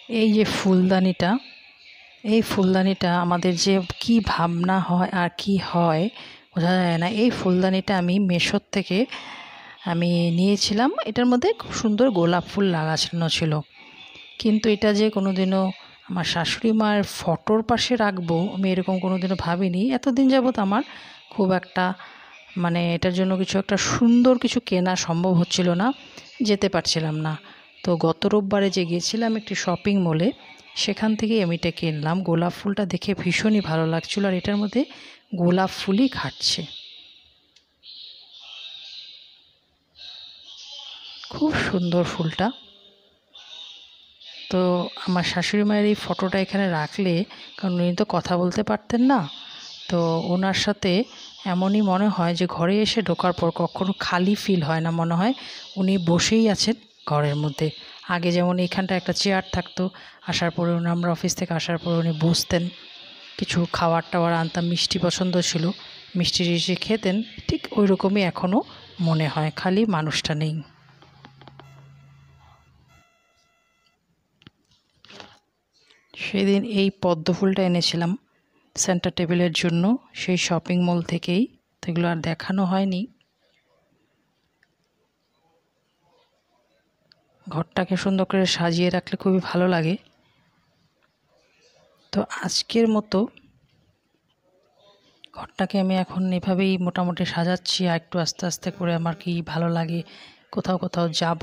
এই যে ফুলদানিটা, এই ফুলদানিটা আমাদের যে কি ভাবনা হয় আর কি হয় বোঝা যায় না। এই ফুলদানিটা আমি মেশোর থেকে আমি নিয়েছিলাম। এটার মধ্যে খুব সুন্দর গোলাপ ফুল লাগানো ছিল, কিন্তু এটা যে কোনোদিনও আমার শাশুড়ি মায়ের ফটোর পাশে রাখবো আমি এরকম কোনোদিনও ভাবিনি। এতদিন যাবৎ আমার খুব একটা মানে এটার জন্য কিছু একটা সুন্দর কিছু কেনা সম্ভব হচ্ছিল না, যেতে পারছিলাম না। তো গত রোববারে যে গিয়েছিলাম একটি শপিং মলে, সেখান থেকেই আমি এটা কিনলাম। গোলাপ ফুলটা দেখে ভীষণই ভালো লাগছিল, আর এটার মধ্যে গোলাপ ফুলই খাটছে। খুব সুন্দর ফুলটা। তো আমার শাশুড়ি মায়ের এই ফটোটা এখানে রাখলে, কারণ উনি তো কথা বলতে পারতেন না, তো ওনার সাথে এমনই মনে হয় যে ঘরে এসে ঢোকার পর কখনো খালি ফিল হয় না, মনে হয় উনি বসেই আছেন ঘরের মধ্যে। আগে যেমন এইখানটা একটা চেয়ার থাকতো, আসার পরে উনি, আমরা অফিস থেকে আসার পরে উনি বসতেন, কিছু খাবার টাবার আনতাম, মিষ্টি পছন্দ ছিল, মিষ্টি টিষ্টি খেতেন, ঠিক ওই রকমই এখনও মনে হয়, খালি মানুষটা নেই। সেদিন এই পদ্ম ফুলটা এনেছিলাম সেন্টার টেবিলের জন্য সেই শপিং মল থেকেই, তো এগুলো আর দেখানো হয়নি। ঘরটাকে সুন্দর করে সাজিয়ে রাখলে খুবই ভালো লাগে। তো আজকের মতো ঘরটাকে আমি এখন এভাবেই মোটামুটি সাজাচ্ছি, আর একটু আস্তে আস্তে করে আমার কি ভালো লাগে, কোথাও কোথাও যাব,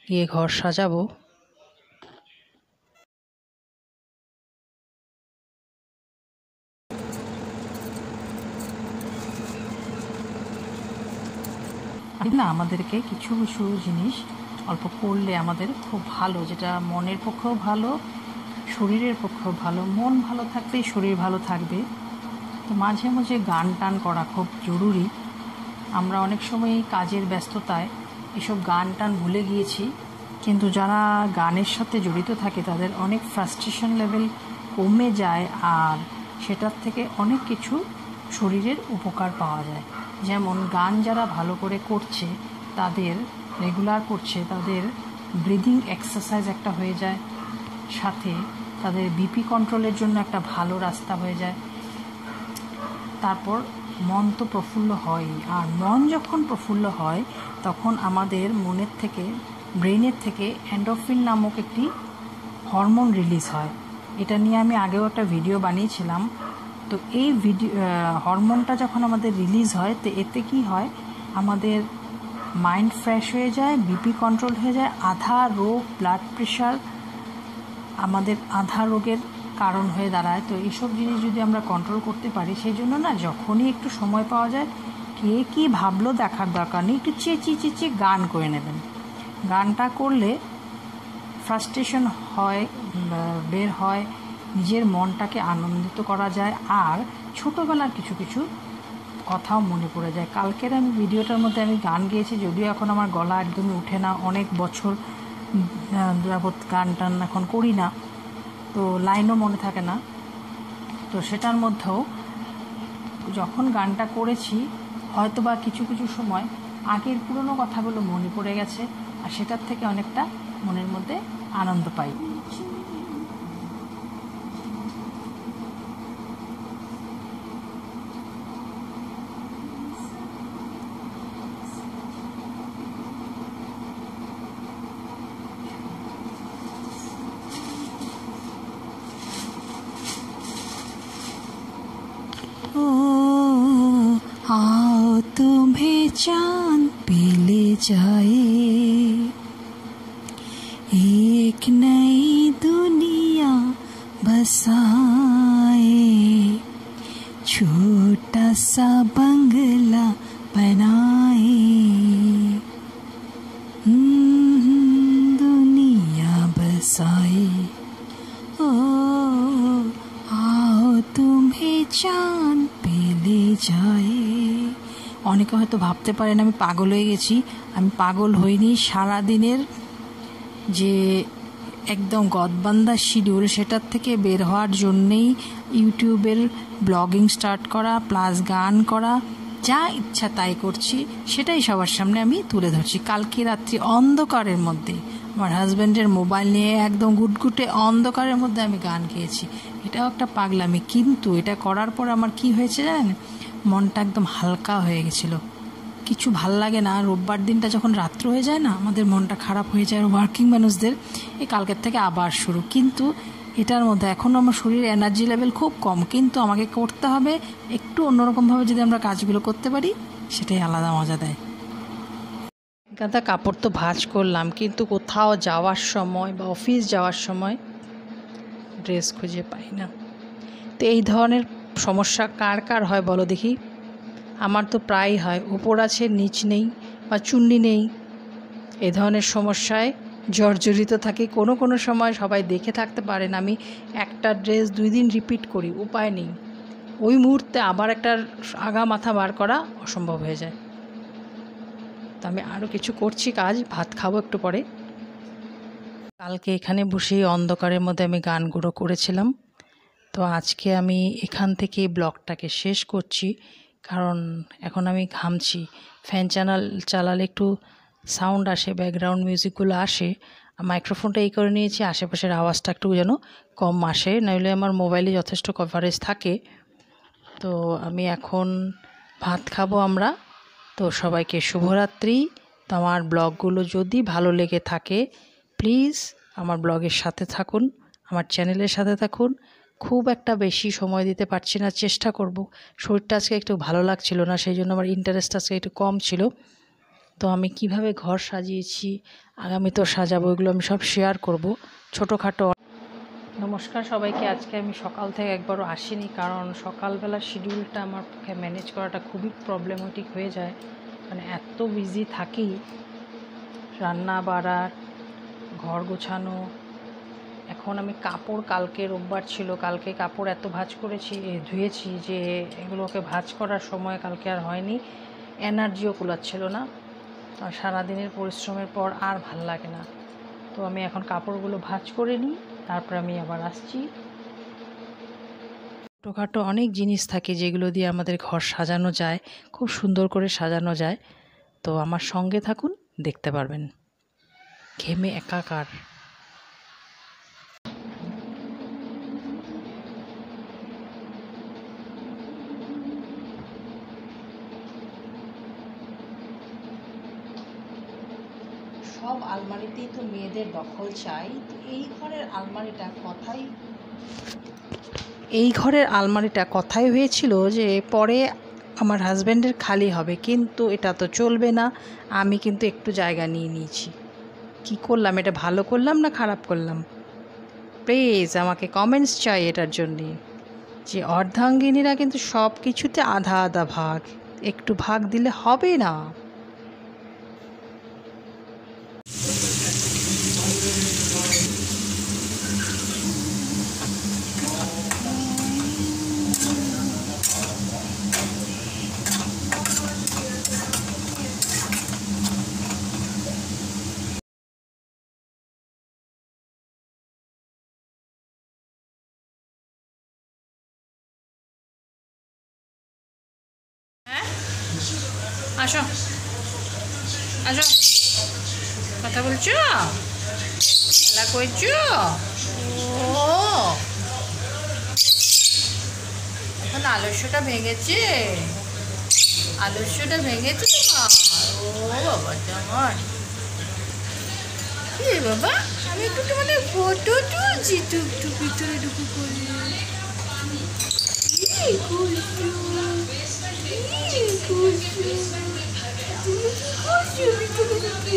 গিয়ে ঘর সাজাবো। না, আমাদেরকে কিছু কিছু জিনিস অল্প করলে আমাদের খুব ভালো, যেটা মনের পক্ষেও ভালো, শরীরের পক্ষেও ভালো। মন ভালো থাকলেই শরীর ভালো থাকবে। তো মাঝে মাঝে গান টান করা খুব জরুরি। আমরা অনেক সময় কাজের ব্যস্ততায় এসব গান টান ভুলে গিয়েছি, কিন্তু যারা গানের সাথে জড়িত থাকে তাদের অনেক ফ্রাস্ট্রেশন লেভেল কমে যায়, আর সেটার থেকে অনেক কিছু শরীরের উপকার পাওয়া যায়। যেমন গান যারা ভালো করে করছে, তাদের রেগুলার করছে, তাদের ব্রিদিং এক্সারসাইজ একটা হয়ে যায়, সাথে তাদের বিপি কন্ট্রোলের জন্য একটা ভালো রাস্তা হয়ে যায়। তারপর মন তো প্রফুল্ল হয়, আর মন যখন প্রফুল্ল হয় তখন আমাদের মনের থেকে, ব্রেনের থেকে এন্ডোরফিন নামক একটি হরমোন রিলিজ হয়। এটা নিয়ে আমি আগেও একটা ভিডিও বানিয়েছিলাম। তো এই হরমোনটা যখন আমাদের রিলিজ হয়, তো এতে কি হয়, আমাদের মাইন্ড ফ্রেশ হয়ে যায়, বিপি কন্ট্রোল হয়ে যায়, আধা রোগ, ব্লাড প্রেশার আমাদের আধা রোগের কারণ হয়ে দাঁড়ায়। তো এইসব জিনিস যদি আমরা কন্ট্রোল করতে পারি, সেই জন্য না, যখনই একটু সময় পাওয়া যায়, কে কী ভাবলো দেখার দরকার নেই, একটু চেঁচিয়ে চেঁচিয়ে গান করে নেবেন। গানটা করলে ফ্রাস্ট্রেশন হয়, বের হয়, নিজের মনটাকে আনন্দিত করা যায়, আর ছোটোবেলার কিছু কিছু কথাও মনে পড়ে যায়। কালকের আমি ভিডিওটার মধ্যে আমি গান গেয়েছি, যদিও এখন আমার গলা একদমই ওঠে না, অনেক বছর যাবৎ গান টান এখন করি না, তো লাইনও মনে থাকে না। তো সেটার মধ্যেও যখন গানটা করেছি, হয়তো বা কিছু কিছু সময় আগের পুরনো কথাগুলো মনে পড়ে গেছে, আর সেটার থেকে অনেকটা মনের মধ্যে আনন্দ পাই। आओ तुम्हें चांद पे ले जाए, एक नई दुनिया बसाए, छोटा सा बंगला बनाए, दुनिया बसाए। ओ आओ तुम्हें चांद पे ले जाए। অনেকে হয়তো ভাবতে পারেন আমি পাগল হয়ে গেছি। আমি পাগল হইনি। সারাদিনের যে একদম গদবান্ধা শিডিউল, সেটার থেকে বের হওয়ার জন্যেই ইউটিউবের ব্লগিং স্টার্ট করা, প্লাস গান করা, যা ইচ্ছা তাই করছি, সেটাই সবার সামনে আমি তুলে ধরছি। কালকে রাত্রি অন্ধকারের মধ্যে আমার হাজব্যান্ডের মোবাইল নিয়ে একদম গুটগুটে অন্ধকারের মধ্যে আমি গান গেয়েছি। এটাও একটা পাগলামি, কিন্তু এটা করার পর আমার কি হয়েছে জানেন, মনটা একদম হালকা হয়ে গেছিলো। কিছু ভাল লাগে না, রোববার দিনটা যখন রাত্র হয়ে যায় না, আমাদের মনটা খারাপ হয়ে যায় ওয়ার্কিং মানুষদের। এই কালকের থেকে আবার শুরু, কিন্তু এটার মধ্যে এখনও আমার শরীরে এনার্জি লেভেল খুব কম, কিন্তু আমাকে করতে হবে। একটু অন্যরকমভাবে যদি আমরা কাজগুলো করতে পারি, সেটাই আলাদা মজা দেয়। গাদা কাপড় তো ভাঁজ করলাম, কিন্তু কোথাও যাওয়ার সময় বা অফিস যাওয়ার সময় ড্রেস খুঁজে পাই না। তো এই ধরনের সমস্যা কার কার হয় বলো দেখি? আমার তো প্রায়ই হয়, উপর আছে নিচ নেই বা চুন্নি নেই। এ ধরনের সমস্যায় জর্জরিত থাকি। কোনো সময় সবাই দেখে থাকতে পারেন আমি একটা ড্রেস 2 দিন রিপিট করি, উপায় নেই। ওই মুহূর্তে আবার একটা আগা মাথা বার করা অসম্ভব হয়ে যায়। তো আমি আরও কিছু করছি কাজ, ভাত খাবো একটু পরে। কালকে এখানে বসেই অন্ধকারের মধ্যে আমি গানগুলো করেছিলাম। তো আজকে আমি এখান থেকে ব্লগটাকে শেষ করছি, কারণ এখন আমি ঘামছি। ফ্যান চালালে একটু সাউন্ড আসে, ব্যাকগ্রাউন্ড মিউজিকগুলো আসে। মাইক্রোফোনটা এই করে নিয়েছি আশেপাশের আওয়াজটা একটু যেন কম আসে, নইলে আমার মোবাইলে যথেষ্ট কভারেজ থাকে। তো আমি এখন ভাত খাবো আমরা। তো সবাইকে শুভরাত্রি। তো আমার ব্লগগুলো যদি ভালো লেগে থাকে, প্লিজ আমার ব্লগের সাথে থাকুন, আমার চ্যানেলের সাথে থাকুন। খুব একটা বেশি সময় দিতে পারছি না, চেষ্টা করব। শরীরটা আজকে একটু ভালো লাগছিল না, সেই জন্য আমার ইন্টারেস্ট আজকে একটু কম ছিল। তো আমি কিভাবে ঘর সাজিয়েছি, আগামী তো সাজাবো, এগুলো আমি সব শেয়ার করব ছোটোখাটো। নমস্কার সবাইকে। আজকে আমি সকাল থেকে একবারও আসিনি, কারণ সকালবেলা শিডিউলটা আমার পক্ষে ম্যানেজ করাটা খুবই প্রবলেমেটিক হয়ে যায়। মানে এত বিজি থাকি, রান্না বাড়ার, ঘর গোছানো। এখন আমি কাপড়, কালকে রোববার ছিল, কালকে কাপড় এত ভাঁজ করেছি, ধুয়েছি যে এগুলোকে ভাঁজ করার সময় কালকে আর হয়নি, এনার্জিও কুলাচ্ছিল না। আর সারাদিনের পরিশ্রমের পর আর ভাল লাগে না। তো আমি এখন কাপড়গুলো ভাঁজ করে নিই, তারপর আমি আবার আসছি। ছোটোখাটো অনেক জিনিস থাকে যেগুলো দিয়ে আমাদের ঘর সাজানো যায়, খুব সুন্দর করে সাজানো যায়। তো আমার সঙ্গে থাকুন, দেখতে পারবেন। ঘেমে একাকার। সব আলমারিতেই তো মেয়েদের দখল চাই। তো এই ঘরের আলমারিটা কথাই হয়েছিল যে পরে আমার হাজব্যান্ডের খালি হবে, কিন্তু এটা তো চলবে না। আমি কিন্তু একটু জায়গা নিয়ে নিয়েছি। কি করলাম, এটা ভালো করলাম না খারাপ করলাম? প্লিজ আমাকে কমেন্টস চাই এটার জন্যে। যে অর্ধাঙ্গিনীরা কিন্তু সব কিছুতে আধা আধা ভাগ, একটু ভাগ দিলে হবে না। আসো আসো, কথা বলছো, খেলা করছো? ও এখন আলস্যটা ভেঙেছে, আলস্যটা ভেঙেছে তোমার? ও বাবা আমার, কি বাবা, আমি একটু তোমাদের ফটো তুলছি, একটু ভিতরে ঢুকু করে। কি করছো? কি করছো? তুমি কি করছো ভিতরে ঢুকে?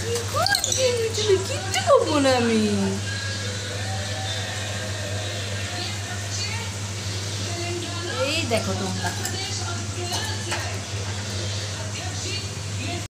কি করছো ভিতরে? কিচ্ছু করবো না আমি। এই দেখো তোমরা,